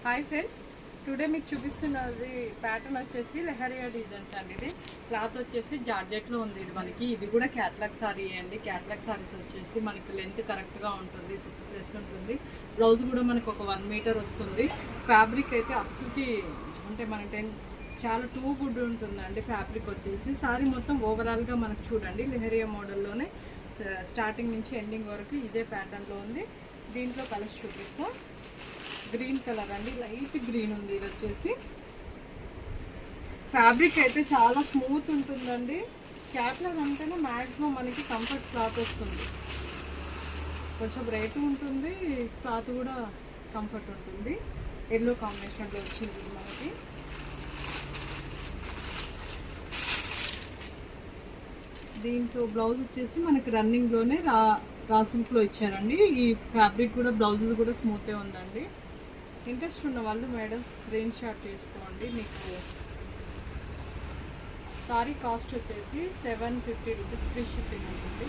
Hi friends, today మీకు చూపిస్తున్నది pattern వచ్చేసి లెహరియా డిజైన్స్ అండి. ఇది క్లాత్ వచ్చేసి జార్జెట్లో ఉంది. ఇది కూడా క్యాట్లాగ్ సారీ అండి. క్యాట్లాగ్ సారీస్ వచ్చేసి మనకి లెంత్ కరెక్ట్గా ఉంటుంది, 6+ ఉంటుంది. బ్లౌజ్ కూడా మనకు ఒక 1 మీటర్ వస్తుంది. ఫ్యాబ్రిక్ అయితే అస్సలుకి అంటే మన చాలా టూ గుడ్ ఉంటుందండి. ఫ్యాబ్రిక్ వచ్చేసి సారీ మొత్తం ఓవరాల్గా మనకు చూడండి లెహరియా మోడల్లోనే స్టార్టింగ్ నుంచి ఎండింగ్ వరకు ఇదే ప్యాటర్న్లో ఉంది. దీంట్లో కలర్స్ చూపిస్తాం. గ్రీన్ కలర్ అండి, లైట్ గ్రీన్ ఉంది. ఇది వచ్చేసి ఫ్యాబ్రిక్ అయితే చాలా స్మూత్ ఉంటుందండి. క్యాట్లాగ్ అంటేనే మ్యాక్సిమం మనకి కంఫర్ట్ క్లాత్ వస్తుంది. కొంచెం రేటు ఉంటుంది, క్లాత్ కూడా కంఫర్ట్ ఉంటుంది. ఎల్లో కాంబినేషన్లో వచ్చింది మనకి. దీంట్లో బ్లౌజ్ వచ్చేసి మనకి రన్నింగ్లోనే రా సిల్క్లో ఇచ్చారండి. ఈ ఫ్యాబ్రిక్ కూడా బ్లౌజ్ కూడా స్మూత్గా ఉందండి. ఇంట్రెస్ట్ ఉన్న వాళ్ళు మేడం స్క్రీన్ షాట్ చేసుకోండి. మీకు సారీ కాస్ట్ వచ్చేసి 750 రూపీస్ ఫ్రీ షిప్పింగ్ ఉంటుంది.